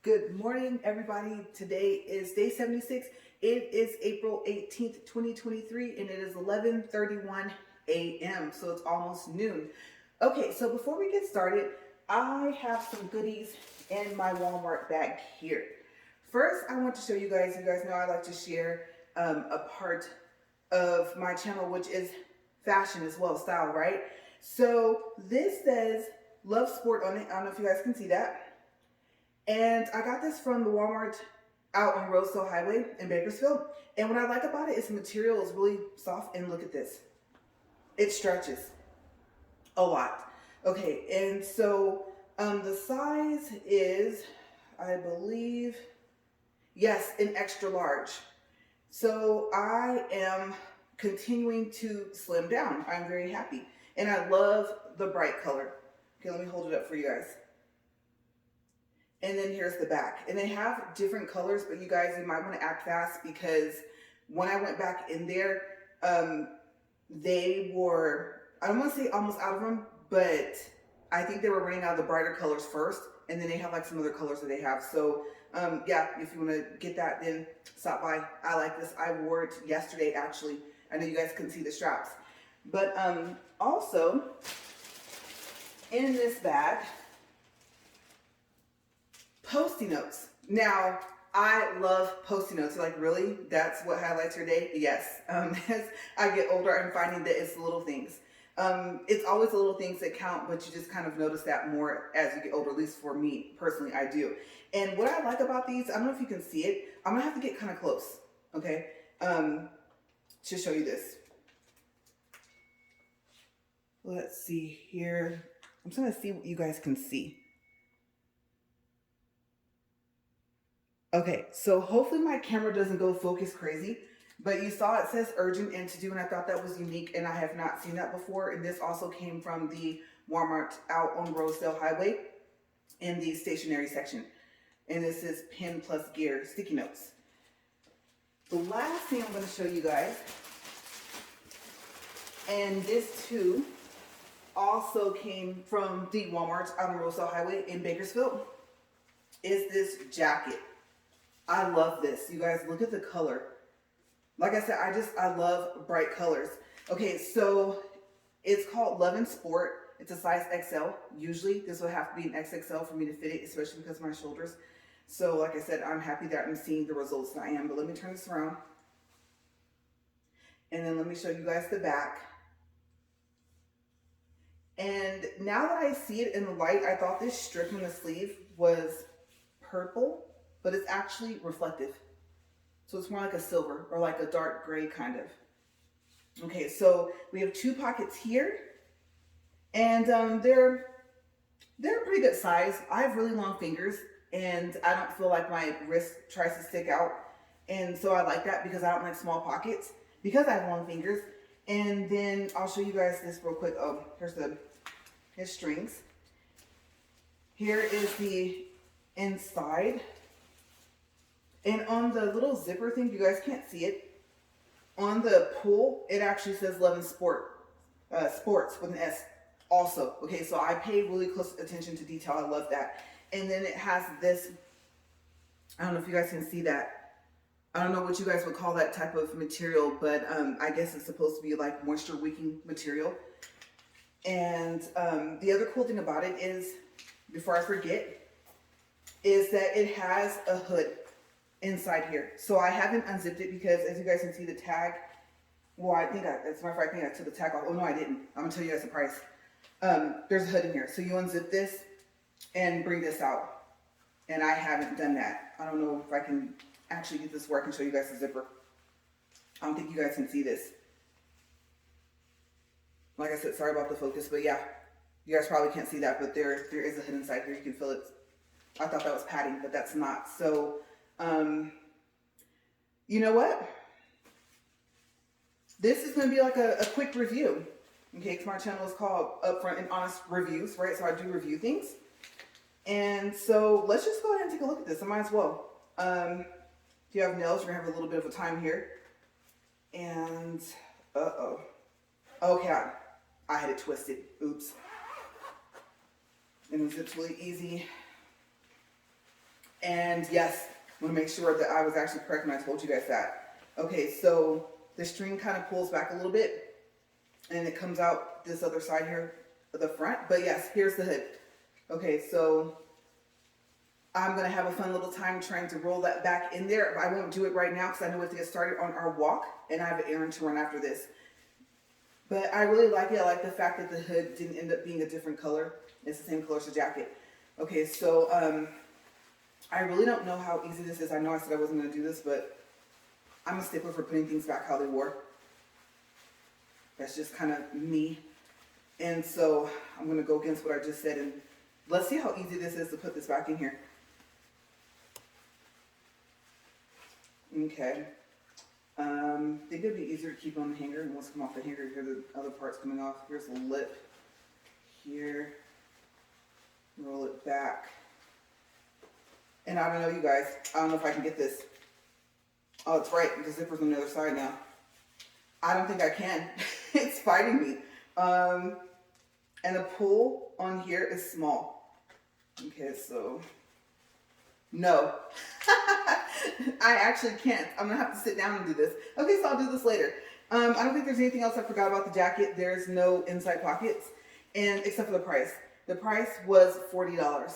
Good morning, everybody. Today is day 76. It is April 18th, 2023, and it is 11:31 a.m. So it's almost noon. Okay, so before we get started, I have some goodies in my Walmart bag here. First, I want to show you guys know I like to share a part of my channel, which is fashion as well, style, right? So this says Love Sport on it. I don't know if you guys can see that. And I got this from the Walmart out on Rosedale Highway in Bakersfield. And what I like about it is the material is really soft. And look at this. It stretches a lot. Okay, and so the size is, I believe, yes, an extra large. So I am continuing to slim down. I'm very happy. And I love the bright color. Okay, let me hold it up for you guys. And then here's the back. And they have different colors, but you guys, you might want to act fast because when I went back in there, they were, I don't want to say almost out of them, but I think they were running out of the brighter colors first. And then they have like some other colors that they have. So yeah, if you want to get that, then stop by. I like this. I wore it yesterday, actually. I know you guys couldn't see the straps. But also, in this bag, Post-it notes. Now, I love Post-it notes. You're like, really? That's what highlights your day? Yes. As I get older, I'm finding that it's the little things. It's always the little things that count, but you just kind of notice that more as you get older, at least for me personally, I do. And what I like about these, I don't know if you can see it. I'm going to have to get kind of close, okay, to show you this. Let's see here. I'm just going to see what you guys can see. Okay, so hopefully my camera doesn't go focus crazy, but you saw it says urgent and to do, and I thought that was unique, and I have not seen that before. And this also came from the Walmart out on Rosedale Highway in the stationery section. And this is Pen Plus Gear sticky notes. The last thing I'm going to show you guys, and this too also came from the Walmart out on Rosedale Highway in Bakersfield, is this jacket. I love this. You guys, look at the color. Like I said, I love bright colors. Okay, so it's called Love and Sport. It's a size XL. Usually this would have to be an XXL for me to fit it, especially because of my shoulders. So like I said, I'm happy that I'm seeing the results that I am. But let me turn this around. And then let me show you guys the back. And now that I see it in the light, I thought this strip on the sleeve was purple, but it's actually reflective. So it's more like a silver or like a dark gray kind of. Okay, so we have two pockets here, and they're a pretty good size. I have really long fingers, and I don't feel like my wrist tries to stick out. And so I like that because I don't like small pockets because I have long fingers. And then I'll show you guys this real quick. Oh, here's strings. Here is the inside. And on the little zipper thing, you guys can't see it. On the pull, it actually says Love and Sport, Sports with an S also. Okay, so I pay really close attention to detail. I love that. And then it has this, I don't know if you guys can see that. I don't know what you guys would call that type of material, but I guess it's supposed to be like moisture wicking material. And the other cool thing about it is, before I forget, is that it has a hood inside here. So I haven't unzipped it because, as you guys can see, the tag, well, I think that's my fact, I think I took the tag off. Oh no, I didn't. I'm gonna tell you guys the price. There's a hood in here. So you unzip this and bring this out. And I haven't done that. I don't know if I can actually get this work and show you guys the zipper. I don't think you guys can see this. Like I said, sorry about the focus, but yeah, you guys probably can't see that, but there is a hood inside here. You can feel it. I thought that was padding, but that's not. So you know what? This is going to be like a quick review. Okay, because my channel is called Upfront and Honest Reviews, right? So I do review things. And so let's just go ahead and take a look at this. I might as well. If you have nails, you're going to have a little bit of a time here. And, okay, I had it twisted. Oops. And the zip's really easy. And yes, I want to make sure that I was actually correct when I told you guys that. Okay, so the string kind of pulls back a little bit and it comes out this other side here at the front. But yes, here's the hood. Okay, so I'm going to have a fun little time trying to roll that back in there. I won't do it right now because I know we have to get started on our walk and I have an errand to run after this. But I really like it. I like the fact that the hood didn't end up being a different color. It's the same color as the jacket. Okay, so I really don't know how easy this is. I know I said I wasn't going to do this, but I'm a stickler for putting things back how they were. That's just kind of me. And so I'm going to go against what I just said. And let's see how easy this is to put this back in here. Okay. I think it'd be easier to keep on the hanger. And once it come off the hanger, here the other parts coming off. Here's the lip. Here. Roll it back. And I don't know, you guys. I don't know if I can get this. Oh, it's right. The zipper's on the other side now. I don't think I can. It's fighting me. And the pull on here is small. Okay, so no. I actually can't. I'm gonna have to sit down and do this. Okay, so I'll do this later. I don't think there's anything else I forgot about the jacket. There's no inside pockets, and except for the price. The price was $40.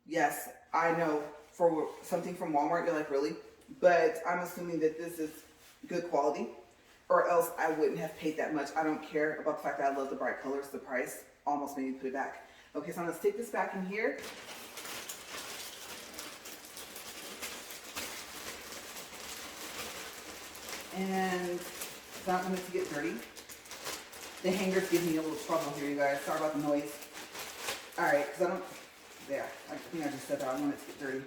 Yes, I know, for something from Walmart, you're like, really? But I'm assuming that this is good quality, or else I wouldn't have paid that much. I don't care about the fact that I love the bright colors. The price almost made me put it back. Okay, so I'm gonna stick this back in here. And so I don't want it to get dirty. The hangers give me a little trouble here, you guys. Sorry about the noise. All right, because I don't, yeah, I think I just said that. I don't want it to get dirty.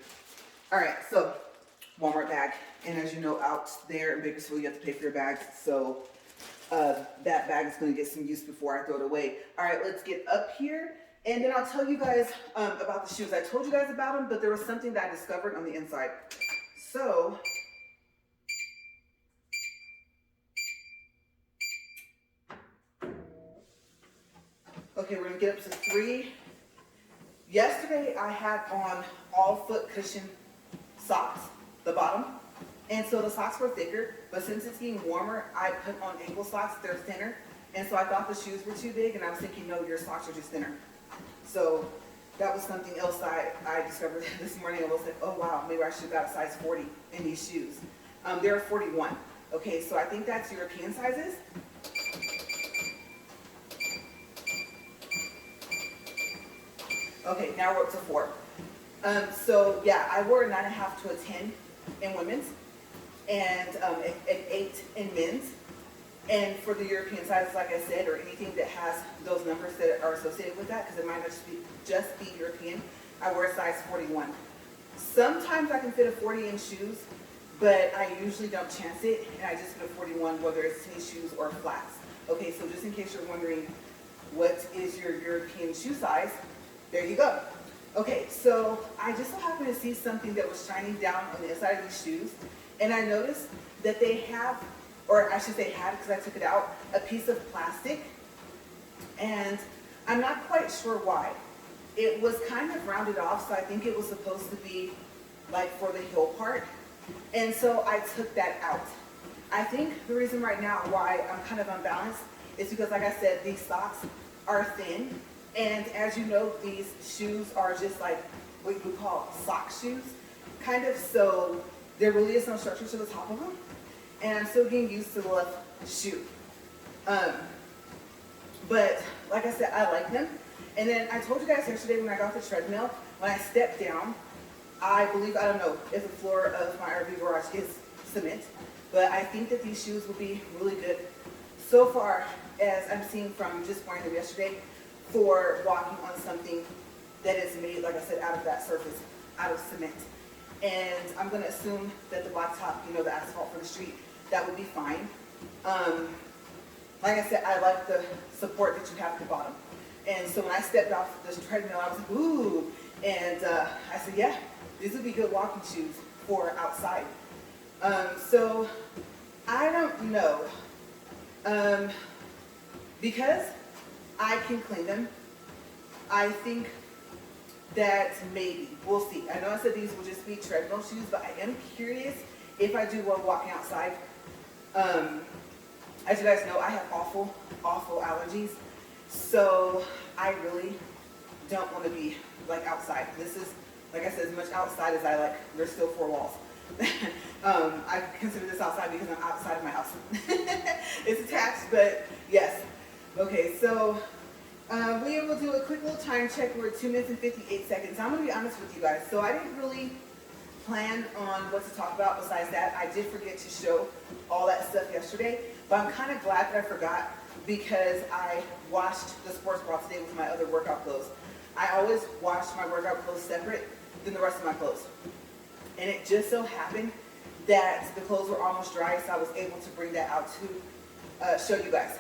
All right, so Walmart bag. And as you know, out there in Bakersfield, you have to pay for your bags. So that bag is going to get some use before I throw it away. All right, let's get up here. And then I'll tell you guys about the shoes. I told you guys about them, but there was something that I discovered on the inside. So okay, we're gonna get up to 3. Yesterday I had on all foot cushion socks, the bottom. And so the socks were thicker, but since it's getting warmer, I put on ankle socks, they're thinner. And so I thought the shoes were too big and I was thinking, no, your socks are just thinner. So that was something else I discovered this morning. I was like, oh wow, maybe I should have got a size 40 in these shoes. They're 41. Okay, so I think that's European sizes. Okay, now we're up to 4. So yeah, I wore a 9.5 to a 10 in women's and an 8 in men's. And for the European sizes, like I said, or anything that has those numbers that are associated with that, because it might not just be European, I wear a size 41. Sometimes I can fit a 40 in shoes, but I usually don't chance it, and I just fit a 41, whether it's tennis shoes or flats. Okay, so just in case you're wondering, what is your European shoe size? There you go. Okay, so I just so happened to see something that was shining down on the inside of these shoes, and I noticed that they have, or I should say had because I took it out, a piece of plastic, and I'm not quite sure why. It was kind of rounded off, so I think it was supposed to be like for the heel part, and so I took that out. I think the reason right now why I'm kind of unbalanced is because, like I said, these socks are thin, and as you know, these shoes are just like what you would call sock shoes, kind of, so there really is no structure to the top of them. And I'm still getting used to the left shoe. But like I said, I like them. And then I told you guys yesterday when I got the treadmill, when I stepped down, I believe, I don't know if the floor of my RV garage is cement, but I think that these shoes will be really good so far as I'm seeing from just wearing them yesterday for walking on something that is made, like I said, out of that surface, out of cement. And I'm gonna assume that the blacktop, you know, the asphalt for the street, that would be fine. Like I said, I like the support that you have at the bottom. And so when I stepped off this treadmill, I was like, ooh. And I said, yeah, these would be good walking shoes for outside. So I don't know. Because I can clean them, I think that maybe, we'll see. I know I said these will just be treadmill shoes, but I am curious if I do while walking outside. As you guys know, I have awful allergies. So I really don't want to be like outside. This is, like I said, as much outside as I like. There's still four walls. I consider this outside because I'm outside of my house. It's attached, but yes. Okay, so we will do a quick little time check. We're at 2 minutes and 58 seconds. I'm going to be honest with you guys. So I didn't really plan on what to talk about besides that. I did forget to show all that stuff yesterday, but I'm kind of glad that I forgot because I washed the sports bra today with my other workout clothes. I always wash my workout clothes separate than the rest of my clothes. And it just so happened that the clothes were almost dry, so I was able to bring that out to show you guys.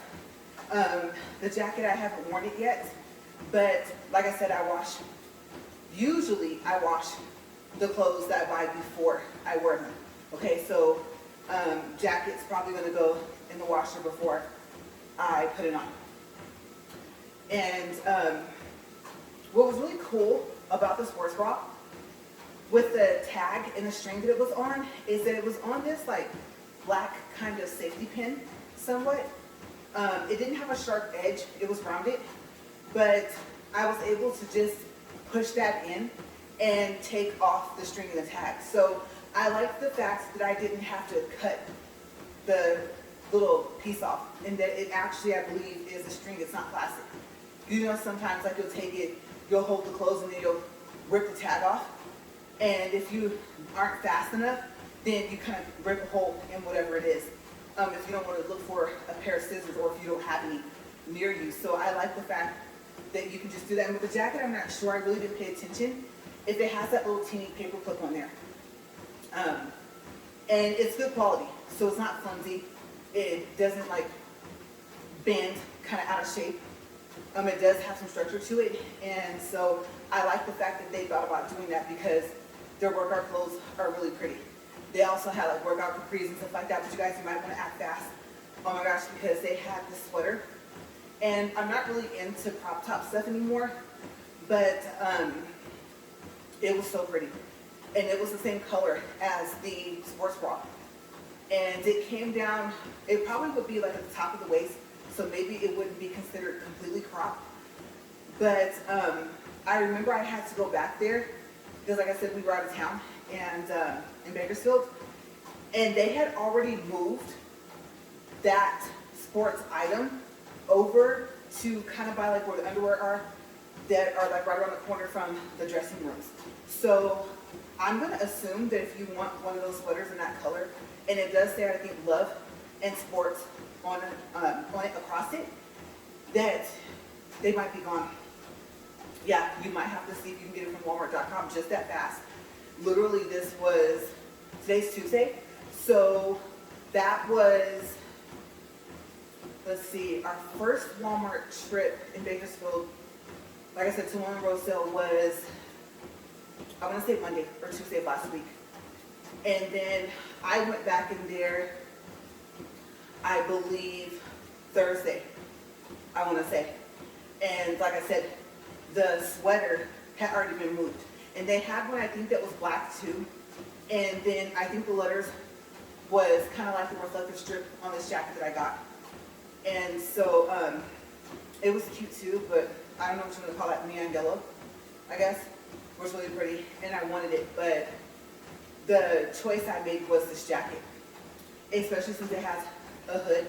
The jacket, I haven't worn it yet, but like I said, usually I wash the clothes that I buy before I wear them. Okay, so jacket's probably gonna go in the washer before I put it on. And what was really cool about the sports bra with the tag and the string that it was on is that it was on this like black kind of safety pin somewhat. It didn't have a sharp edge, it was rounded, but I was able to just push that in and take off the string and the tag. So I like the fact that I didn't have to cut the little piece off, and that it actually, I believe, is a string, it's not plastic. You know, sometimes like you'll take it, you'll hold the clothes and then you'll rip the tag off. And if you aren't fast enough, then you kind of rip a hole in whatever it is. If you don't want to look for a pair of scissors or if you don't have any near you. So I like the fact that you can just do that. And with the jacket, I'm not sure, I really didn't pay attention if it has that little teeny paper clip on there. And it's good quality, so it's not flimsy. It doesn't like bend kind of out of shape. It does have some structure to it, and so I like the fact that they thought about doing that because their workout clothes are really pretty. They also have like workout capris and stuff like that, but you guys, you might want to act fast. Oh my gosh, because they had this sweater, and I'm not really into crop top stuff anymore, but it was so pretty. And it was the same color as the sports bra. And it came down, it probably would be like at the top of the waist, so maybe it wouldn't be considered completely cropped. But I remember I had to go back there because, like I said, we were out of town and in Bakersfield, and they had already moved that sports item over to kind of by like where the underwear are, that are like right around the corner from the dressing rooms. So I'm gonna assume that if you want one of those sweaters in that color, and it does say, I think, love and sports on it across it, that they might be gone. Yeah, you might have to see if you can get it from Walmart.com just that fast. Literally, today's Tuesday, so that was, let's see, our first Walmart trip in Bakersfield, like I said, to one row sale was, I want to say Monday or Tuesday of last week. And then I went back in there, I believe, Thursday, I want to say. And like I said, the sweater had already been moved. And they had one, I think, that was black too. And then I think the letters was kind of like the reflective strip on this jacket that I got. And so it was cute too, but I don't know what you want to call that, neon yellow, I guess. It was really pretty, and I wanted it, but the choice I made was this jacket, especially since it has a hood,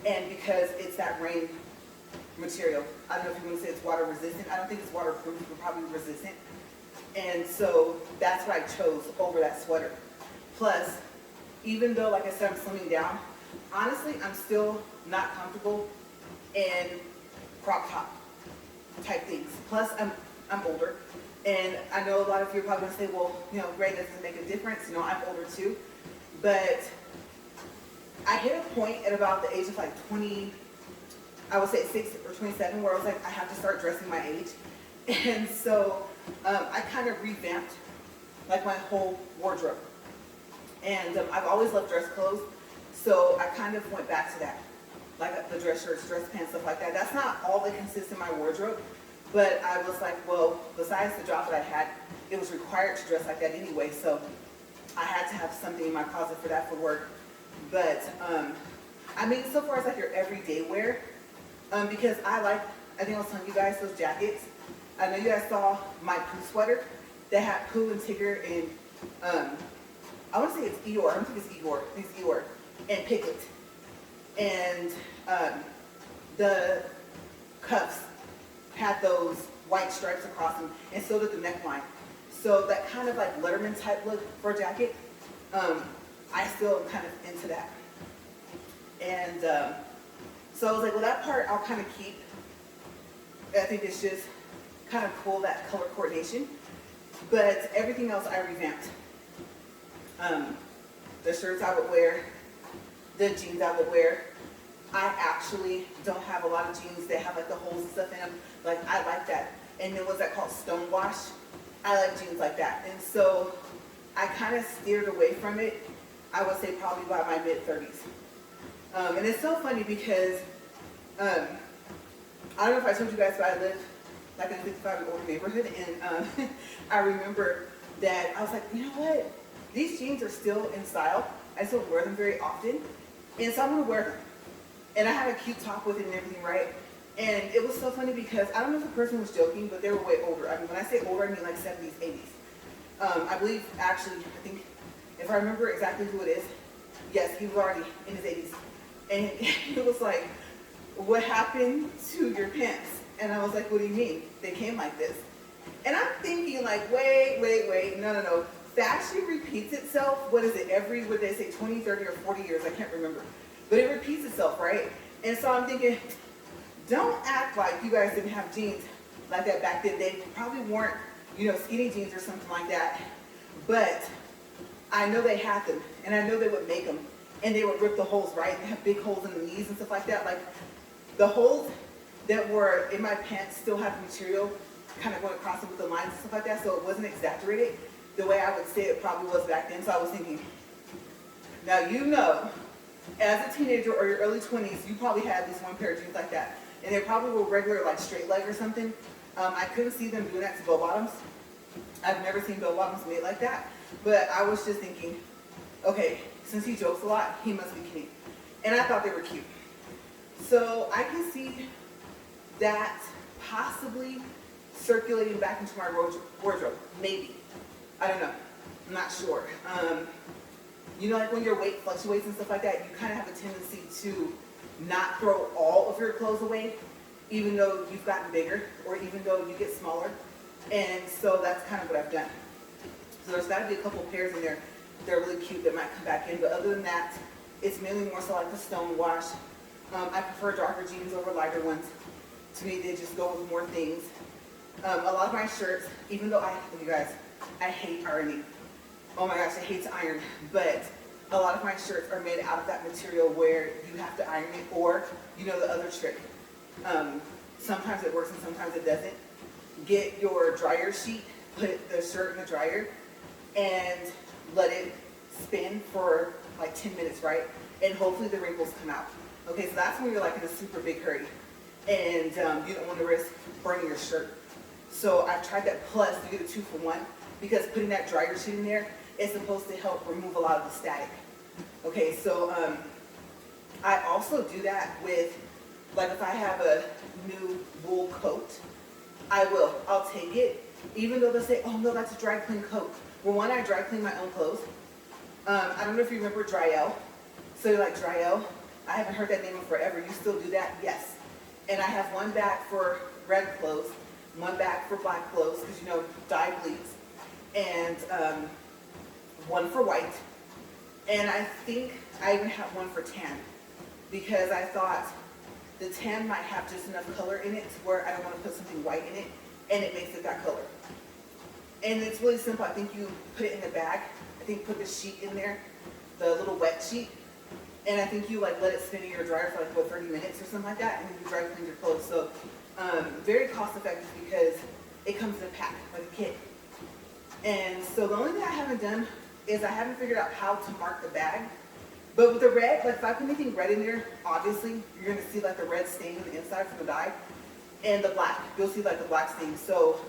and because it's that rain material. I don't know if you want to say it's water resistant. I don't think it's waterproof, but probably resistant. And so that's what I chose over that sweater. Plus, even though, like I said, I'm slimming down, honestly, I'm still not comfortable in crop top type things. Plus, I'm older. And I know a lot of you are probably going to say, well, you know, Ray, that doesn't make a difference. You know, I'm older too. But I hit a point at about the age of like 20, I would say 6 or 27, where I was like, I have to start dressing my age. And so I kind of revamped like my whole wardrobe. And I've always loved dress clothes. So I kind of went back to that. Like the dress shirts, dress pants, stuff like that. That's not all that consists in my wardrobe. But I was like, well, besides the job that I had, it was required to dress like that anyway, so I had to have something in my closet for that for work. But I mean, so far as like your everyday wear, because I think I was telling you guys those jackets. I know you guys saw my Pooh sweater that had Pooh and Tigger and I want to say it's Eeyore. I don't think it's Eeyore. I think it's Eeyore and Piglet. And the cuffs had those white stripes across them, and so did the neckline. So that kind of like Letterman type look for a jacket, I still am kind of into that. And so I was like, well, that part I'll kind of keep. I think it's just kind of cool, that color coordination. But everything else I revamped. The shirts I would wear, the jeans I would wear. I actually don't have a lot of jeans that have like the holes and stuff in them. Like, I like that. And then what's that called, stonewash? I like jeans like that. And so I kind of steered away from it, I would say probably by my mid-30s. And it's so funny because, I don't know if I told you guys, but I live like in a 55 and older neighborhood. And I remember that I was like, you know what? These jeans are still in style. I still wear them very often. And so I'm going to wear them. And I had a cute top with it and everything, right? And it was so funny because I don't know if the person was joking, but they were way older. I mean, when I say older, I mean like 70s, 80s. I believe, actually, I think, if I remember exactly who it is, yes, he was already in his 80s. And he was like, what happened to your pants? And I was like, what do you mean? They came like this. And I'm thinking like, wait, no. Fashion repeats itself. What is it? Every, what they say, 20, 30, or 40 years? I can't remember. But it repeats itself, right? And so I'm thinking, don't act like you guys didn't have jeans like that back then. They probably weren't, skinny jeans or something like that. But I know they had them, and I know they would make them. And they would rip the holes, right? And have big holes in the knees and stuff like that. Like, the holes that were in my pants still had the material kind of going across it with the lines and stuff like that, so it wasn't exaggerated the way I would say it probably was back then. So I was thinking, now as a teenager or your early 20s, you probably had this one pair of jeans like that. And they probably were regular, like straight leg or something. I couldn't see them doing that to bell bottoms. I've never seen bell bottoms made like that. But I was just thinking, okay, since he jokes a lot, he must be kidding. And I thought they were cute. So I can see that possibly circulating back into my wardrobe. Maybe. I don't know. I'm not sure. Like when your weight fluctuates and stuff like that, you kind of have a tendency to not throw all of your clothes away, even though you've gotten bigger or even though you get smaller. And so that's kind of what I've done. So there's got to be a couple pairs in there that are really cute that might come back in. But other than that, it's mainly more so like the stone wash. I prefer darker jeans over lighter ones. To me, they just go with more things. A lot of my shirts, even though you guys, I hate ironing. Oh my gosh, I hate to iron. But a lot of my shirts are made out of that material where you have to iron it, or the other trick. Sometimes it works and sometimes it doesn't. Get your dryer sheet, put the shirt in the dryer, and let it spin for like 10 minutes, right? And hopefully the wrinkles come out. Okay, so that's when you're like in a super big hurry, and you don't want to risk burning your shirt. So I've tried that, plus you get a 2-for-1, because putting that dryer sheet in there is supposed to help remove a lot of the static. Okay, so I also do that with, like if I have a new wool coat, I'll take it, even though they'll say, oh no, that's a dry clean coat. Well, one, I dry clean my own clothes. I don't know if you remember Dryel. So like Dryel, I haven't heard that name in forever. You still do that? Yes. And I have one bag for red clothes, one bag for black clothes, because dye bleeds, and one for white. And I think I even have one for tan, because I thought the tan might have just enough color in it to where I don't want to put something white in it, and it makes it that color. And it's really simple. I think you put it in the bag. I think put the sheet in there, the little wet sheet, and I think you let it spin in your dryer for 30 minutes or something like that, and then you dry clean your clothes. So very cost effective because it comes in a pack, like a kit. And so the only thing I haven't done is I haven't figured out how to mark the bag. But with the red, if I put anything red in there, obviously you're gonna see the red stain on the inside from the dye. and the black. You'll see like the black stain. So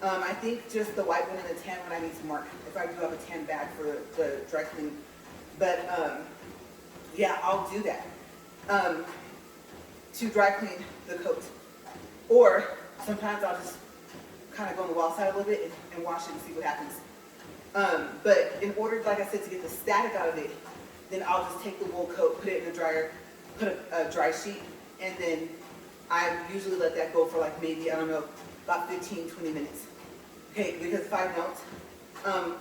I think just the white one and the tan one I need to mark if I do have a tan bag for the dry clean. But yeah, I'll do that to dry clean the coat. Or sometimes I'll just kind of go on the wild side a little bit and wash it and see what happens. But in order, like I said, to get the static out of it, then I'll just take the wool coat, put it in the dryer, put a dry sheet, and then I usually let that go for like maybe, I don't know, about 15, 20 minutes. Okay, because if I don't,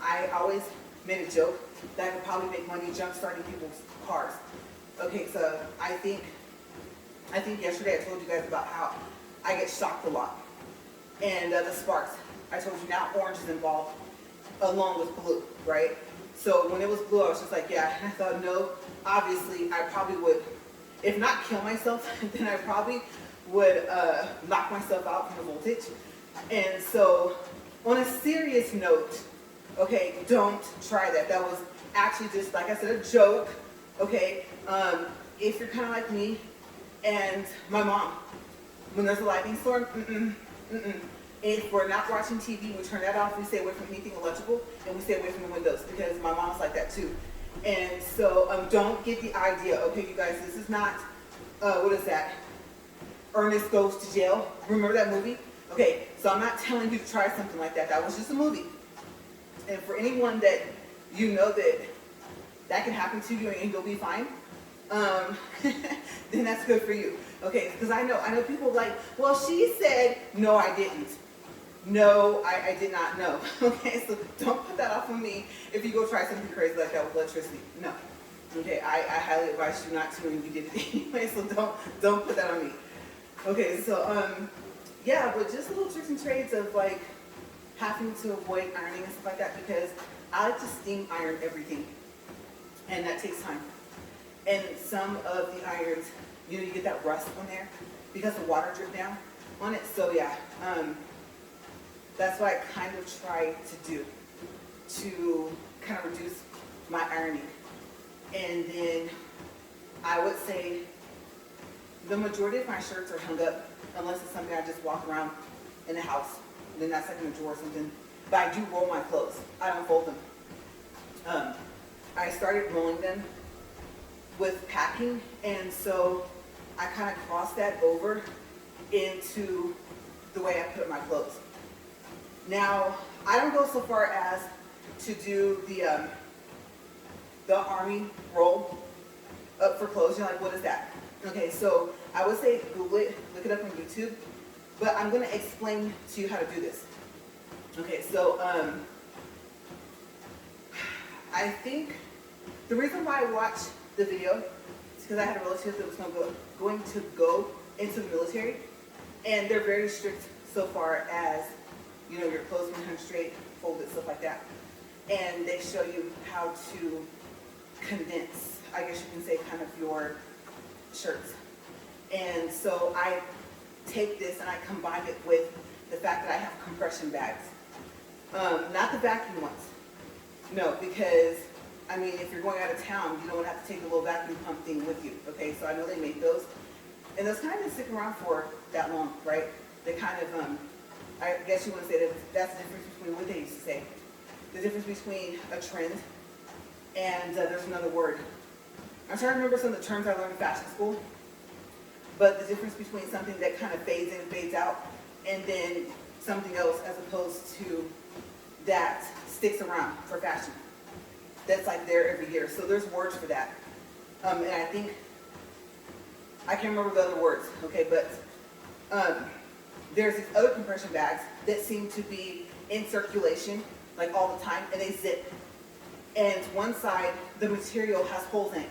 I always made a joke that I could probably make money jump starting people's cars. Okay, so I think yesterday I told you guys about how I get shocked a lot. And the sparks, I told you now orange is involved along with blue, right? So when it was blue, I was just like, yeah, and I thought, no, obviously I probably would, if not kill myself, then I probably would knock myself out from the voltage. And so on a serious note, okay, don't try that. That was actually just, like I said, a joke, okay? If you're kind of like me and my mom, when there's a lightning storm, if we're not watching TV, we turn that off, we stay away from anything electrical, and we stay away from the windows, because my mom's like that too. And so don't get the idea, okay, you guys, this is not, what is that? Ernest Goes to Jail. Remember that movie? Okay, so I'm not telling you to try something like that. That was just a movie. And for anyone that you know that can happen to you and you'll be fine, then that's good for you. Okay, because I know people like, well, she said, no, I didn't. No, I did not know. Okay, so don't put that off on me if you go try something crazy like that with electricity. No. Okay, I highly advise you not to, and you did it anyway, so don't put that on me. Okay, so yeah, but just little tricks and trades of like having to avoid ironing and stuff like that, because I like to steam iron everything, and that takes time. And some of the irons, you know, you get that rust on there because the water dripped down on it. So yeah, that's what I kind of try to do to kind of reduce my ironing. And then I would say the majority of my shirts are hung up, unless it's something I just walk around in the house. Then that's like in a drawer or something. But I do roll my clothes. I don't fold them. I started rolling them with packing, and so I kind of crossed that over into the way I put my clothes. Now, I don't go so far as to do the army roll up for clothes. You're like, what is that? Okay, so I would say Google it, look it up on YouTube, but I'm going to explain to you how to do this. Okay, so I think the reason why I watched the video is because I had a relative that was going to go into the military, and they're very strict so far as, you know, your clothes being hung straight, folded, stuff like that. And they show you how to condense, I guess you can say, kind of your shirts. And so I take this and I combine it with the fact that I have compression bags. Not the vacuum ones. No, because, I mean, if you're going out of town, you don't have to take a little vacuum pump thing with you, okay? So I know they make those. And those kind of didn't stick around for that long, right? They kind of, I guess you want to say that that's the difference between what they used to say. The difference between a trend and there's another word. I'm trying to remember some of the terms I learned in fashion school, but the difference between something that kind of fades in and fades out, and then something else as opposed to that sticks around for fashion. That's like there every year. So there's words for that. And I think, I can't remember the other words, okay, but there's these other compression bags that seem to be in circulation like all the time, and they zip. And one side, the material has holes in it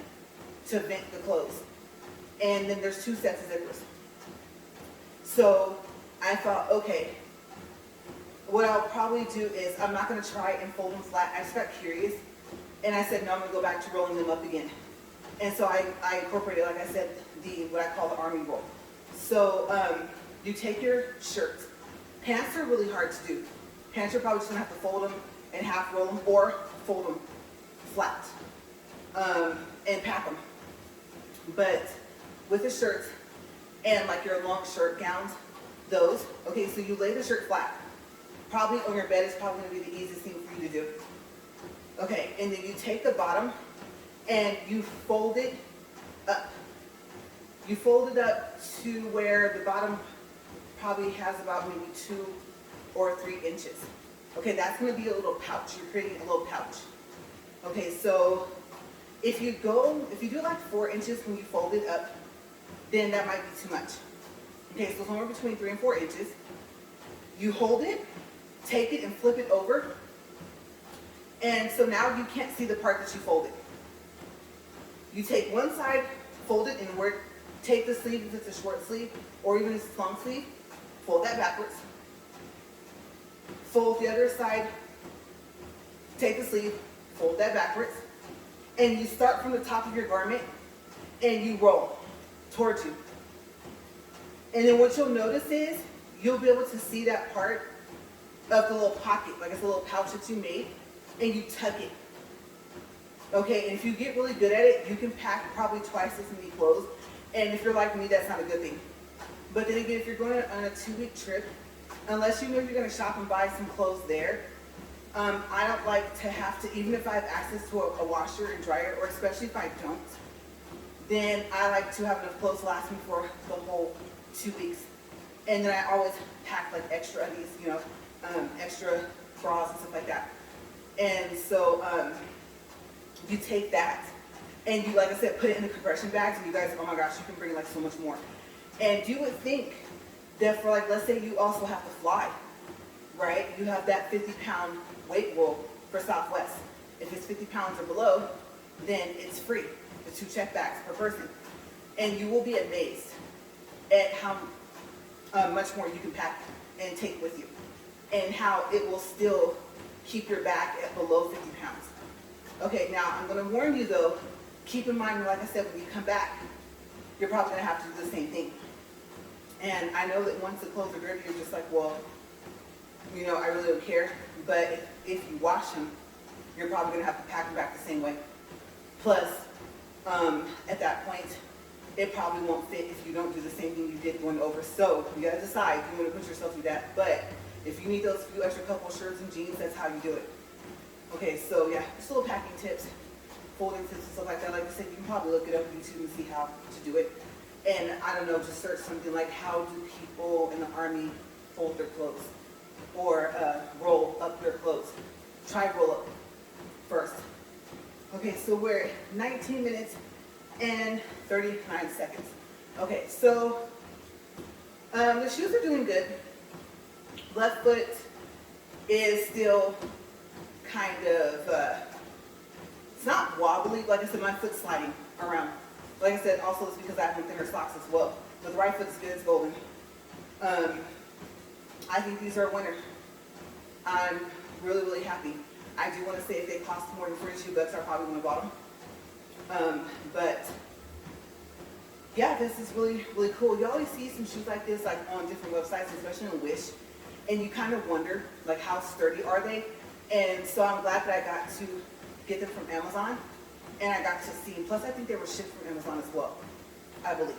to vent the clothes. And then there's two sets of zippers. So I thought, okay, what I'll probably do is I'm not going to try and fold them flat. I just got curious, and I said, no, I'm going to go back to rolling them up again. And so I incorporated, like I said, what I call the army roll. So you take your shirts. Pants are really hard to do. Pants you're probably just going to have to fold them and half roll them, or fold them flat and pack them. But with the shirts and like your long shirt gowns, those. Okay, so you lay the shirt flat. Probably on your bed is probably going to be the easiest thing for you to do. Okay, and then you take the bottom and you fold it up. You fold it up to where the bottom probably has about maybe 2 or 3 inches. Okay, that's going to be a little pouch. You're creating a little pouch. Okay, so if you do like 4 inches when you fold it up, then that might be too much. Okay, so somewhere between 3 and 4 inches. You hold it, take it and flip it over. And so now you can't see the part that you folded. You take one side, fold it inward, take the sleeve if it's a short sleeve, or even if it's a long sleeve, fold that backwards. Fold the other side, take the sleeve, fold that backwards, and you start from the top of your garment and you roll towards you. And then what you'll notice is you'll be able to see that part of the little pocket, like it's a little pouch that you made, and you tuck it. Okay, and if you get really good at it, you can pack probably twice as many clothes. And if you're like me, that's not a good thing. But then again, if you're going on a 2-week trip, unless you know you're going to shop and buy some clothes there, I don't like to have to, even if I have access to a washer and dryer, or especially if I don't, then I like to have enough clothes to last me for the whole 2 weeks. And then I always pack like extra undies, you know, extra bras and stuff like that. And so you take that and you, like I said, put it in the compression bags, and you guys, oh my gosh, you can bring like so much more. And you would think that for like, let's say you also have to fly, right? You have that 50-pound weight rule for Southwest. If it's 50 pounds or below, then it's free, the 2 check bags per person. And you will be amazed at how much more you can pack and take with you, and how it will still keep your bag at below 50 pounds. Okay, now I'm going to warn you though, keep in mind, like I said, when you come back, you're probably going to have to do the same thing. And I know that once the clothes are dirty, you're just like, well, you know, I really don't care. But if you wash them, you're probably going to have to pack them back the same way. Plus, at that point, it probably won't fit if you don't do the same thing you did going over. So you got to decide if you want to put yourself through that. But if you need those few extra couple shirts and jeans, that's how you do it. Okay, so yeah, just little packing tips, folding tips and stuff like that. Like I said, you can probably look it up on YouTube and see how to do it. And I don't know, just search something like, how do people in the Army fold their clothes? Or roll up their clothes. Try roll up first. Okay, so we're at 19 minutes and 39 seconds. Okay, so the shoes are doing good. Left foot is still kind of, it's not wobbly. Like I said, my foot's sliding around. Like I said, also it's because I have thinner socks as well. But the right foot is good, it's golden. I think these are a winner. I'm really, really happy. I do want to say if they cost more than $42, I probably would have bought them. But yeah, this is really, really cool. You always see some shoes like this like on different websites, especially on Wish, and you kind of wonder like how sturdy are they. And so I'm glad that I got to get them from Amazon, and I got to see them. Plus I think they were shipped from Amazon as well, I believe.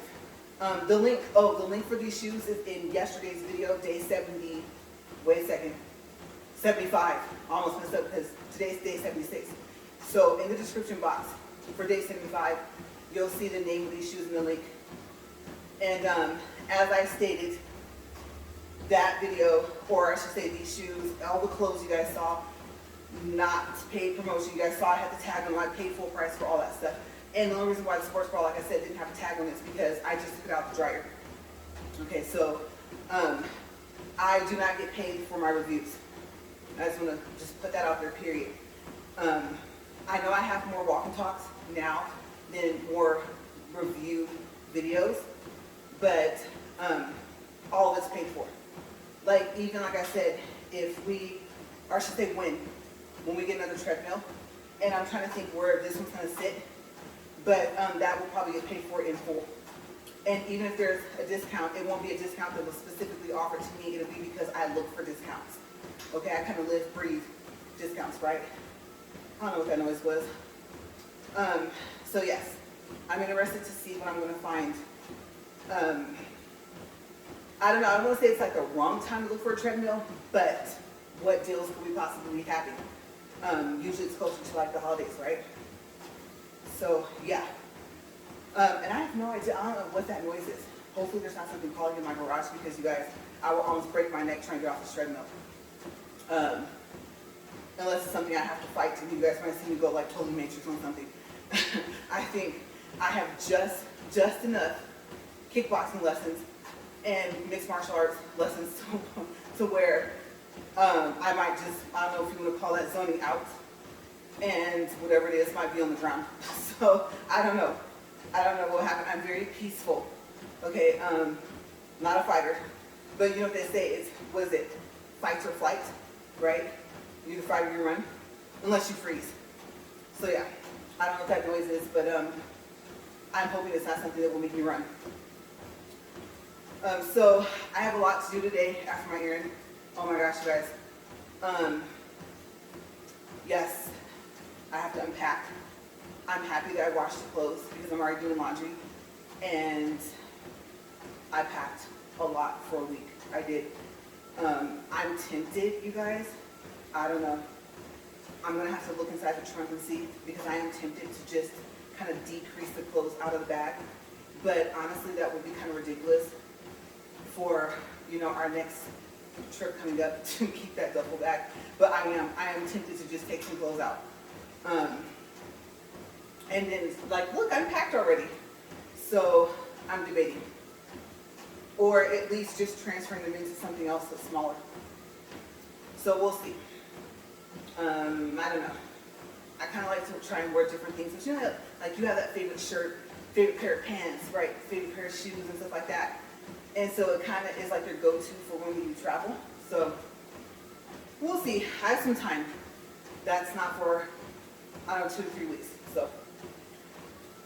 The link for these shoes is in yesterday's video, day 70, wait a second, 75, almost messed up because today's day 76. So in the description box for day 75, you'll see the name of these shoes in the link. And as I stated, that video, or I should say these shoes, all the clothes you guys saw, not paid promotion. You guys saw I had the tag on, I paid full price for all that stuff. And the only reason why the sports bra, like I said, didn't have a tag on it is because I just took it out the dryer. Okay, so I do not get paid for my reviews. I just want to just put that out there, period. I know I have more walk and talks now than more review videos, but all of it's paid for. Like, even like I said, if we, or I should say when we get another treadmill, and I'm trying to think where this one's going to sit, but that will probably get paid for in full. And even if there's a discount, it won't be a discount that was specifically offered to me. It'll be because I look for discounts. Okay, I kind of live, breathe discounts, right? I don't know what that noise was. So yes, I'm interested to see what I'm going to find I don't know, I don't want to say it's like the wrong time to look for a treadmill, but what deals could we possibly be having? Usually it's closer to like the holidays, right? So yeah. And I have no idea, I don't know what that noise is. Hopefully there's not something calling in my garage, because you guys, I will almost break my neck trying to get off the treadmill. Unless it's something I have to fight, and you guys might see me go like totally Matrix on something. I think I have just enough kickboxing lessons and mixed martial arts lessons to where I might just, I don't know if you want to call that zoning out, and whatever it is might be on the ground. So I don't know what happened. I'm very peaceful, okay? Not a fighter, but you know what they say, it's, what is it, fight or flight, right? You either fight or you run, unless you freeze. So yeah, I don't know what that noise is, but I'm hoping it's not something that will make me run. So I have a lot to do today after my errand. Oh my gosh, you guys. Yes, I have to unpack. I'm happy that I washed the clothes because I'm already doing laundry, and I packed a lot for a week. I did. I'm tempted, you guys. I don't know. I'm gonna have to look inside the trunk and see, because I am tempted to just kind of decrease the clothes out of the bag. But honestly, that would be kind of ridiculous for, you know, our next trip coming up to keep that duffel bag. But I am tempted to just take some clothes out. And then it's like, look, I'm packed already. So I'm debating. Or at least just transferring them into something else that's smaller. So we'll see. I don't know. I kind of like to try and wear different things. But you know, like you have that favorite shirt, favorite pair of pants, right? Favorite pair of shoes and stuff like that. And so it kind of is like your go-to for when you travel. So we'll see. I have some time. That's not for, I don't know, 2 to 3 weeks. So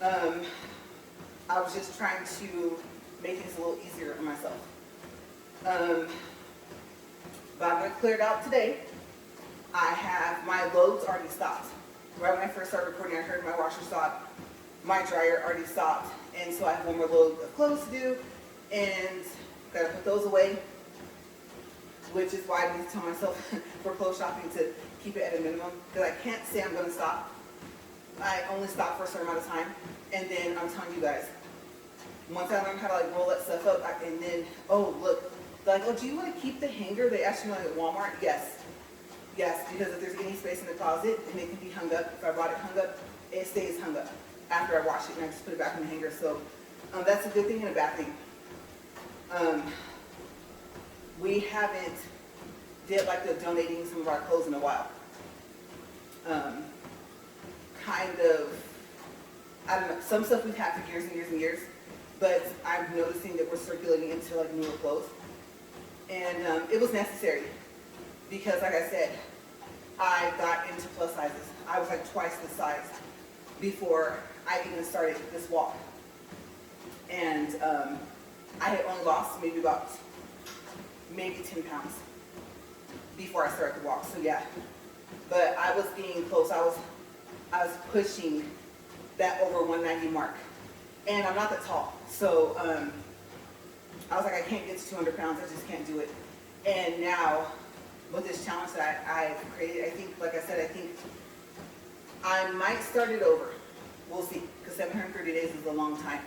I was just trying to make things a little easier for myself. But I'm going to clear it out today. I have my loads already stopped. Right when I first started recording, I heard my washer stop, my dryer already stopped, and so I have one more load of clothes to do, and gotta put those away, which is why I need to tell myself for clothes shopping to keep it at a minimum, because I can't say I'm gonna stop. I only stop for a certain amount of time, and then I'm telling you guys, once I learn how to like roll that stuff up, and then, oh look, they're like, oh, do you want to keep the hanger they asked you like at Walmart? Yes. Yes, because if there's any space in the closet and it can be hung up, if I bought it hung up, it stays hung up after I wash it and I just put it back in the hanger. So that's a good thing and a bad thing. We haven't did like the donating some of our clothes in a while. Kind of, I don't know, some stuff we've had for years and years and years, but I'm noticing that we're circulating into like newer clothes. And it was necessary. Because like I said, I got into plus sizes. I was like twice the size before I even started this walk. And I had only lost maybe 10 pounds before I started the walk. So yeah, but I was getting close. I was pushing that over 190 mark. And I'm not that tall. So I was like, I can't get to 200 pounds. I just can't do it. And now, with this challenge that I've created, I think, like I said, I think I might start it over. We'll see, because 730 days is a long time.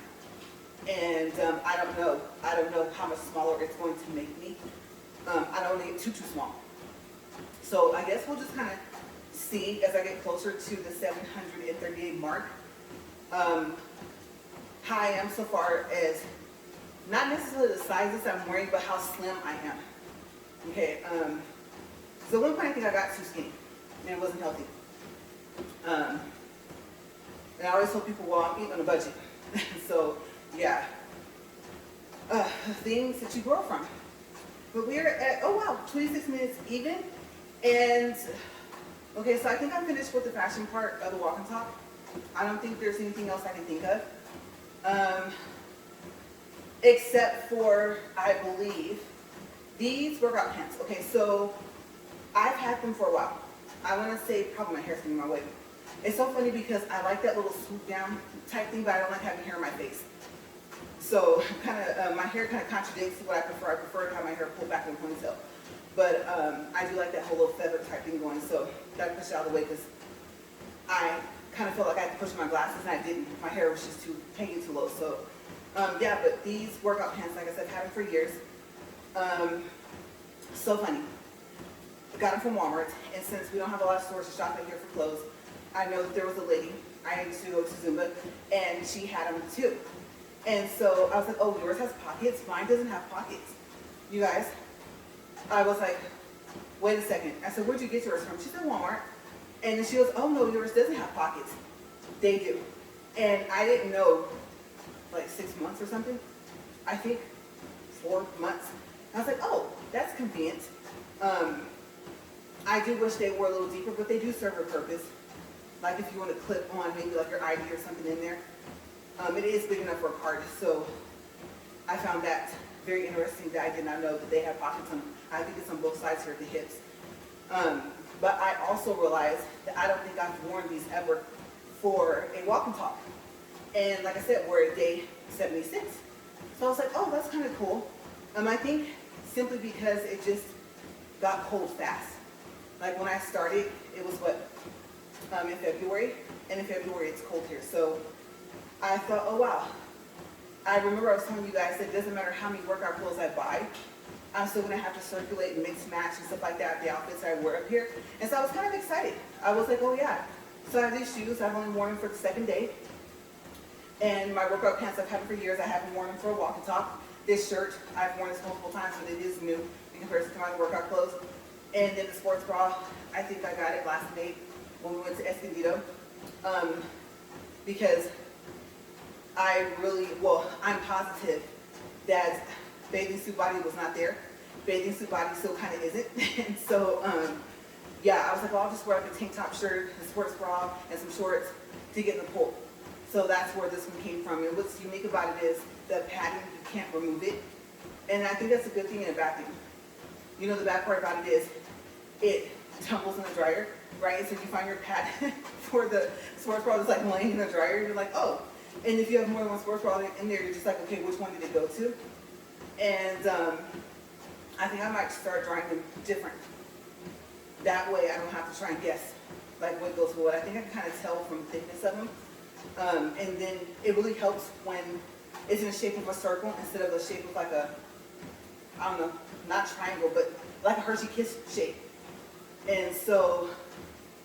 And I don't know how much smaller it's going to make me. I don't want to get too small. So I guess we'll just kind of see as I get closer to the 738 mark, how I am so far as, not necessarily the sizes I'm wearing, but how slim I am. Okay, so at one point I think I got too skinny, and it wasn't healthy. And I always tell people, well, I'm eating on a budget. So, yeah. Things that you grow from. But we're at, oh wow, 26 minutes even. And, okay, so I think I'm finished with the fashion part of the walk and talk. I don't think there's anything else I can think of. Except for, I believe, these workout pants. Okay, so I've had them for a while. I want to say probably my hair's getting in my way. It's so funny because I like that little swoop down type thing, but I don't like having hair on my face. So kind of, my hair kind of contradicts what I prefer. I prefer to have my hair pulled back in a ponytail. But I do like that whole little feather type thing going, so got to push it out of the way because I kind of felt like I had to push my glasses and I didn't. My hair was just hanging too low. So yeah, but these workout pants, like I said, I've had them for years. So funny. I got them from Walmart, and since we don't have a lot of stores to shop at here for clothes, I know that there was a lady, I used to go to Zumba, and she had them too. And so I was like, oh, yours has pockets? Mine doesn't have pockets. You guys, I was like, wait a second. I said, where'd you get yours from? She said, Walmart. And then she goes, oh no, yours doesn't have pockets. They do. And I didn't know, like 6 months or something. I think 4 months. I was like, oh, that's convenient. I do wish they were a little deeper, but they do serve a purpose. Like if you want to clip on maybe like your ID or something in there. It is big enough for a card, so I found that very interesting that I did not know that they have pockets on, I think it's on both sides here at the hips. But I also realized that I don't think I've worn these ever for a walk and talk. And like I said, we're at day 76. So I was like, oh, that's kind of cool. I think simply because it just got cold fast. Like when I started, it was what, in February, and in February it's cold here. So I thought, oh wow. I remember I was telling you guys that it doesn't matter how many workout clothes I buy, I'm still gonna have to circulate and mix match and stuff like that, the outfits I wear up here. And so I was kind of excited. I was like, oh yeah. So I have these shoes, I've only worn them for the second day. And my workout pants, I've had them for years. I haven't worn them for a walk and talk. This shirt, I've worn this multiple times, but it is new in comparison to my workout clothes. And then the sports bra, I think I got it last May when we went to Escondido. Because I really, well, I'm positive that bathing suit body was not there. Bathing suit body still kind of isn't. And so, yeah, I was like, well, I'll just wear like a tank top shirt, a sports bra, and some shorts to get in the pool. So that's where this one came from. And what's unique about it is the padding, you can't remove it. And I think that's a good thing and a bad thing. You know, the bad part about it is it tumbles in the dryer, right? So you find your pad for the sports bra that's like laying in the dryer, you're like, oh. And if you have more than one sports bra in there, you're just like, okay, which one did it go to? And I think I might start drying them different. That way I don't have to try and guess like what goes with what. I think I can kind of tell from the thickness of them. And then it really helps when it's in the shape of a circle instead of the shape of like a, I don't know, not triangle, but like a Hershey Kiss shape. And so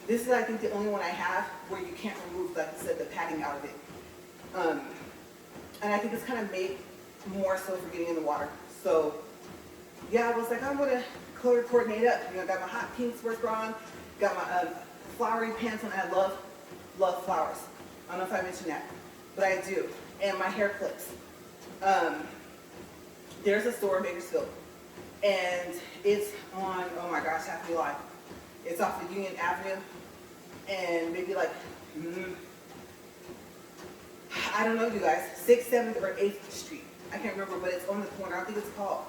this is, I think, the only one I have where you can't remove, like I said, the padding out of it. And I think it's kind of made more so for getting in the water. So yeah, I was like, I'm gonna color coordinate up. You know, got my hot pink sports bra on, got my flowery pants on. I love flowers. I don't know if I mentioned that, but I do. And my hair clips. There's a store in Bakersfield, and it's on, oh my gosh, I have to be lying. It's off of Union Avenue, and maybe like, I don't know, you guys, 6th, 7th, or 8th Street. I can't remember, but it's on the corner. I think it's called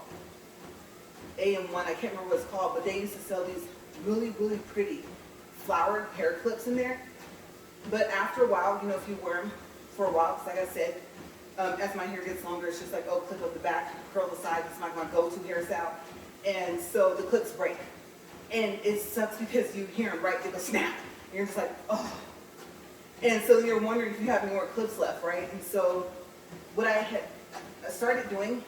AM1. I can't remember what it's called, but they used to sell these really, really pretty flowered hair clips in there. But after a while, you know, if you wear them for a while, because like I said, as my hair gets longer, it's just like, oh, clip up the back, curl the side. It's not my go-to hairstyle. And so the clips break. And it sucks because you hear them, right? They go snap. And you're just like, oh. And so you're wondering if you have any more clips left, right? And so what I had started doing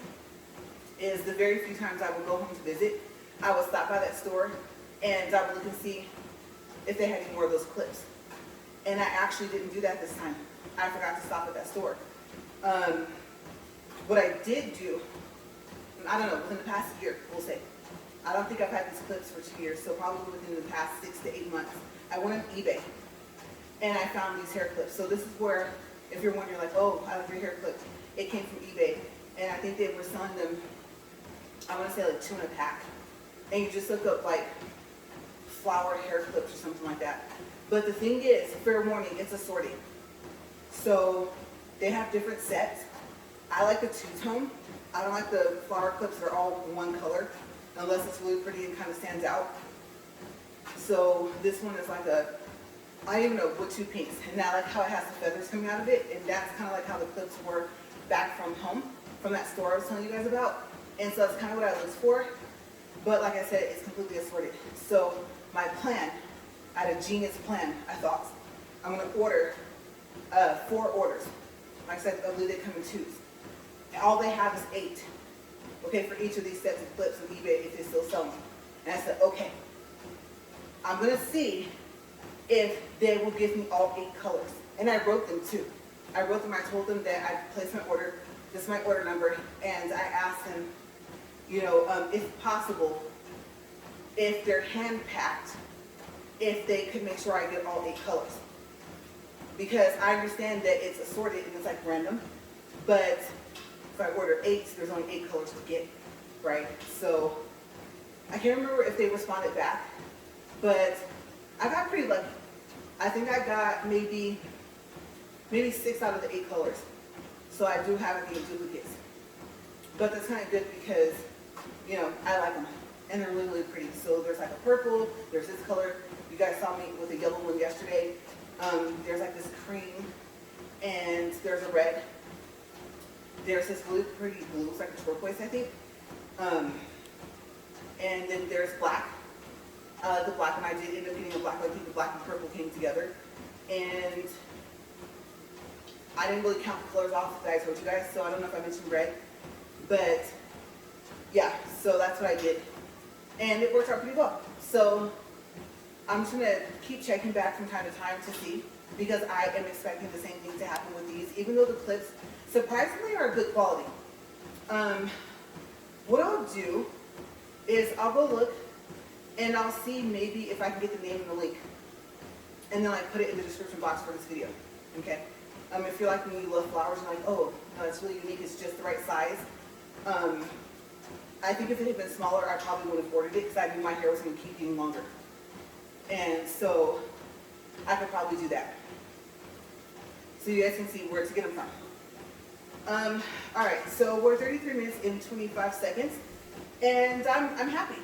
is the very few times I would go home to visit, I would stop by that store and I would look and see if they had any more of those clips. And I actually didn't do that this time. I forgot to stop at that store. What I did do, I don't know, within the past year, we'll say. I don't think I've had these clips for 2 years, so probably within the past 6 to 8 months, I went on eBay and I found these hair clips. So this is where, if you're wondering like, oh, I like your hair clip, it came from eBay. And I think they were selling them, I want to say like 2 in a pack. And you just look up like flower hair clips or something like that. But the thing is, fair warning, it's assorted. So they have different sets. I like the two-tone. I don't like the flower clips that are all one color, unless it's really pretty and kind of stands out. So this one is like a, I don't even know what 2 pinks. And I like how it has the feathers coming out of it. And that's kind of like how the clips were back from home, from that store I was telling you guys about. And so that's kind of what I looked for. But like I said, it's completely assorted. So my plan, I had a genius plan, I thought. I'm gonna order 4 orders. Like I said, I believe they come in 2s. And all they have is 8. Okay, for each of these sets of clips on eBay if they still sell them. And I said, okay, I'm gonna see if they will give me all 8 colors. And I wrote them too. I wrote them, I told them that I placed my order, this is my order number, and I asked them, you know, if possible, if they're hand packed, if they could make sure I get all 8 colors. Because I understand that it's assorted and it's like random, but if I order 8, there's only 8 colors to get, right? So I can't remember if they responded back, but I got pretty lucky. I think I got maybe 6 out of the 8 colors. So I do have any duplicates. But that's kind of good because, you know, I like them. And they're really, really pretty. So there's like a purple, there's this color. You guys saw me with a yellow one yesterday. There's like this cream, and there's a red. There's this really pretty blue, it's like a turquoise, I think. And then there's black. The black one, I did end up getting a black one. I think the black and purple came together. And I didn't really count the colors off that I told you guys, so I don't know if I mentioned red. But yeah, so that's what I did. And it worked out pretty well. So I'm just gonna keep checking back from time to time to see, because I am expecting the same thing to happen with these, even though the clips surprisingly are good quality. What I'll do is I'll go look and I'll see maybe if I can get the name and the link, and then like put it in the description box for this video. Okay. If you're like me, you love flowers, and like, oh no, it's really unique, it's just the right size. I think if it had been smaller, I probably would have ordered it because I knew my hair was going to keep getting longer. And so I could probably do that. So you guys can see where to get them from. All right, so we're 33 minutes and 25 seconds, and I'm happy.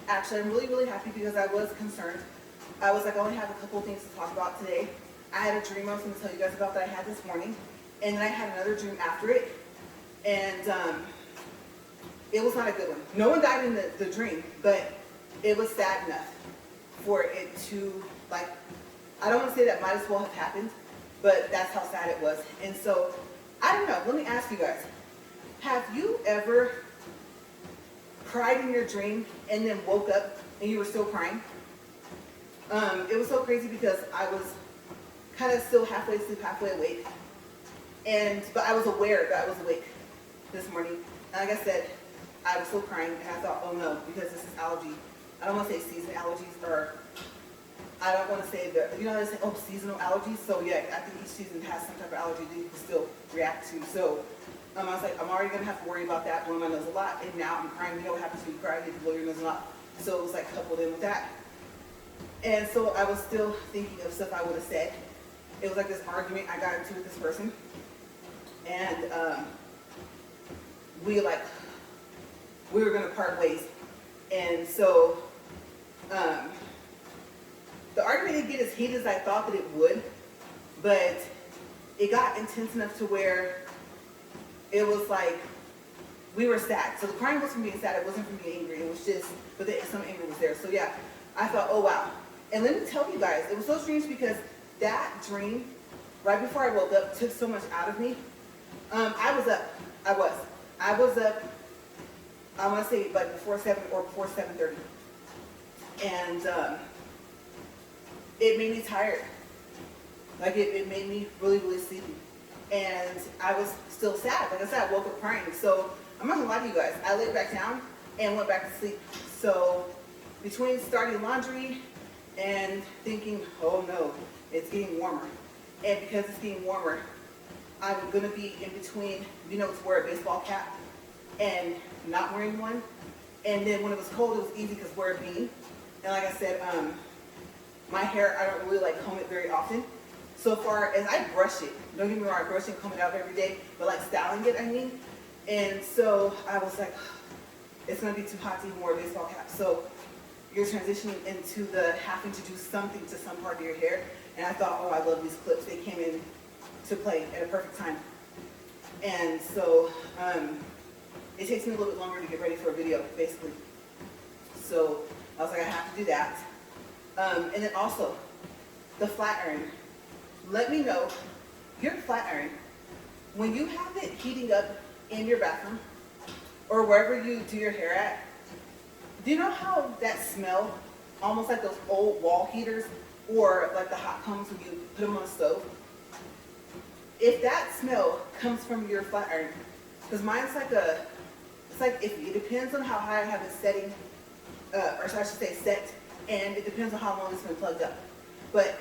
Actually, I'm really, really happy because I was concerned. I was like, I only have a couple of things to talk about today. I had a dream I was going to tell you guys about that I had this morning, and then I had another dream after it, and it was not a good one. No one died in the dream, but it was sad enough for it to, like, I don't want to say that might as well have happened, but that's how sad it was. And so, I don't know, let me ask you guys, have you ever cried in your dream and then woke up and you were still crying? It was so crazy because I was kind of still halfway asleep, halfway awake. But I was aware that I was awake this morning. And like I said, I was still crying, and I thought, oh no, because this is allergy. I don't want to say season allergies, or I don't want to say the, you know, they say, oh, seasonal allergies. So yeah, I think each season has some type of allergy that you can still react to. So I was like, I'm already going to have to worry about that, blowing my nose a lot. And now I'm crying. You know what happens when you cry? You have to blow your nose a lot. So it was like coupled in with that. And so I was still thinking of stuff I would have said. It was like this argument I got into with this person. And we were going to part ways. And so the argument didn't get as heated as I thought that it would, but it got intense enough to where it was like we were sad. So the crying was from being sad, it wasn't from being angry. It was just, but some anger was there. So yeah, I thought, oh wow. And let me tell you guys, it was so strange because that dream, right before I woke up, took so much out of me. I was up. I was up, I want to say like before 7 or before 7:30. And it made me tired. Like it made me really, really sleepy. And I was still sad. Like I said, I woke up crying. So I'm not gonna lie to you guys. I laid back down and went back to sleep. So between starting laundry and thinking, oh no, it's getting warmer. And because it's getting warmer, I'm gonna be in between, you know, to wear a baseball cap and not wearing one. And then when it was cold, it was easy because wear a beanie. And like I said, my hair, I don't really like comb it very often. So far as I brush it, don't get me wrong, I brush it and comb it out every day, but like styling it, I mean. And so I was like, it's gonna be too hot to even wear a baseball cap. So you're transitioning into the having to do something to some part of your hair. And I thought, oh, I love these clips. They came in to play at a perfect time. And so it takes me a little bit longer to get ready for a video, basically. So I was like, I have to do that. And then also, the flat iron. Let me know, your flat iron, when you have it heating up in your bathroom or wherever you do your hair at, do you know how that smell, almost like those old wall heaters or like the hot combs when you put them on the stove? If that smell comes from your flat iron, because mine's like it's like iffy. It depends on how high I have it setting, or I should say set, and it depends on how long it's been plugged up. But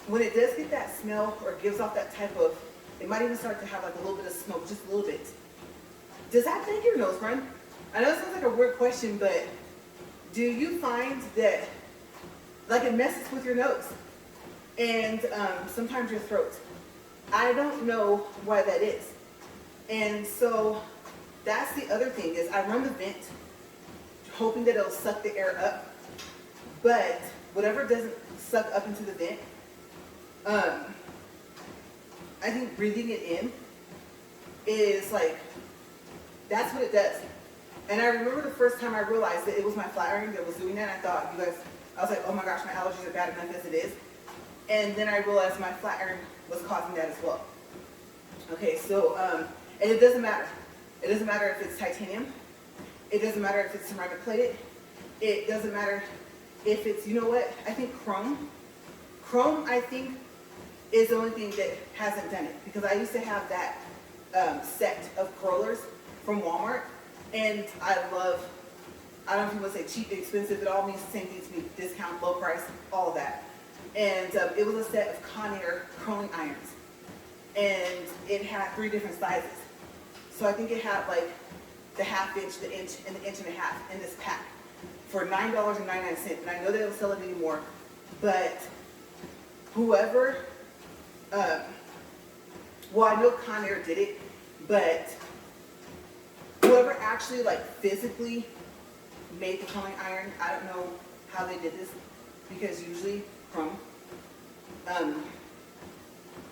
when it does get that smell or gives off that type of, it might even start to have like a little bit of smoke, just a little bit. Does that make your nose run? I know it sounds like a weird question, but do you find that like it messes with your nose and sometimes your throat? I don't know why that is. And so that's the other thing is I run the vent hoping that it'll suck the air up, but whatever doesn't suck up into the vent, I think breathing it in is like, that's what it does. And I remember the first time I realized that it was my flat iron that was doing that. I thought, you guys, I was like, oh my gosh, my allergies are bad enough as it is. And then I realized my flat iron was causing that as well. Okay, so, and it doesn't matter. It doesn't matter if it's titanium. It doesn't matter if it's ceramic plated. It doesn't matter if it's, you know what, I think chrome. Chrome, I think, is the only thing that hasn't done it. Because I used to have that set of curlers from Walmart. And I don't know if you want to say cheap, expensive, it all means the same thing to me, discount, low price, all of that. And it was a set of Conair curling irons. And it had 3 different sizes. So I think it had like the ½ inch, the inch, and the 1.5 inches in this pack for $9.99. And I know they don't sell it anymore, but whoever, well, I know Conair did it, but whoever actually like physically made the curling iron, I don't know how they did this, because usually chrome,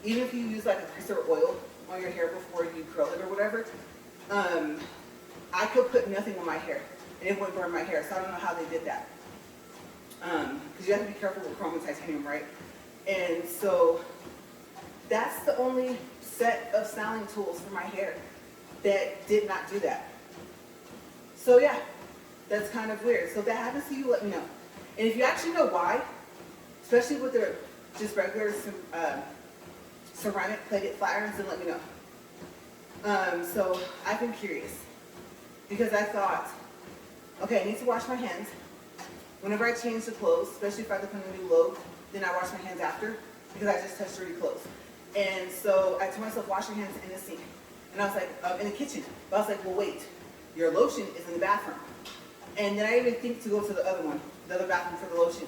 even if you use like a grease or oil on your hair before you curl it or whatever, I could put nothing on my hair and it wouldn't burn my hair. So I don't know how they did that, because you have to be careful with chrome and titanium, right? And so that's the only set of styling tools for my hair that did not do that. So yeah, that's kind of weird. So if that happens to you, let me know. And if you actually know why, especially with the just regular ceramic plated flat irons, then let me know. So I've been curious because I thought, okay, I need to wash my hands. Whenever I change the clothes, especially if I look on a new load, then I wash my hands after because I just touched dirty clothes. And so I told myself, wash your hands in the sink. And I was like, in the kitchen. But I was like, well, wait, your lotion is in the bathroom. And then I didn't even think to go to the other one, the other bathroom for the lotion.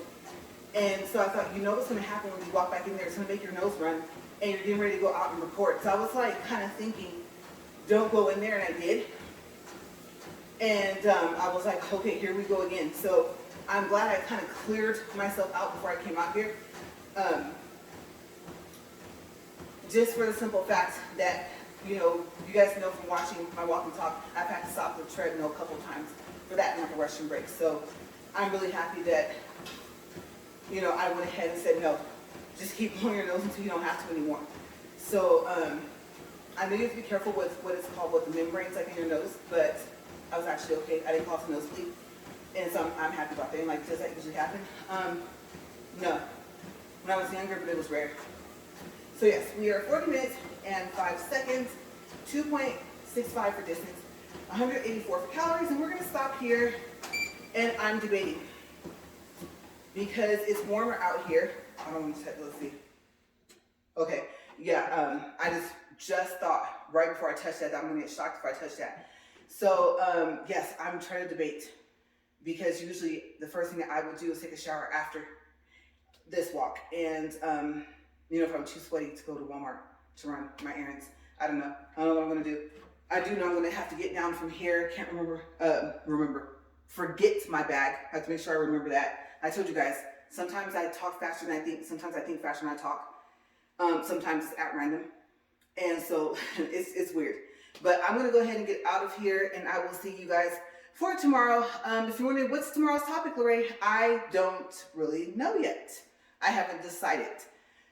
And so I thought, you know what's going to happen when you walk back in there? It's going to make your nose run, and you're getting ready to go out and record. So I was like kind of thinking, don't go in there, and I did. And I was like, okay, here we go again. So I'm glad I kind of cleared myself out before I came out here. Just for the simple fact that, you know, you guys know from watching my walk and talk, I've had to stop the treadmill a couple times for that and like a restroom break. So I'm really happy that, you know, I went ahead and said, no, just keep blowing your nose until you don't have to anymore. So I know you have to be careful with what it's called, with the membranes like in your nose, but I was actually okay. I didn't cause a nosebleed. And so I'm happy about that. And like, does that usually happen? No. When I was younger, but it was rare. So yes, we are 40 minutes and 5 seconds, 2.65 for distance, 184 for calories, and we're going to stop here. And I'm debating because it's warmer out here. I don't want to check. Let's see. Okay, yeah. I just thought right before I touched that I'm going to get shocked if I touch that. So yes, I'm trying to debate because usually the first thing that I would do is take a shower after this walk, and you know, if I'm too sweaty to go to Walmart to run my errands, I don't know. I don't know what I'm going to do. I do know I'm going to have to get down from here. Can't forget my bag. I have to make sure I remember that. I told you guys, sometimes I talk faster than I think. Sometimes I think faster than I talk. Sometimes it's at random. And so it's weird. But I'm going to go ahead and get out of here, and I will see you guys for tomorrow. If you're wondering what's tomorrow's topic, LaRae, I don't really know yet. I haven't decided.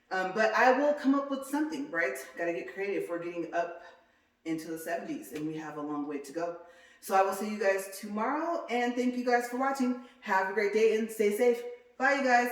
But I will come up with something, right? Got to get creative. We're getting up into the 70s, and we have a long way to go. So I will see you guys tomorrow, and thank you guys for watching. Have a great day, and stay safe. Bye, you guys.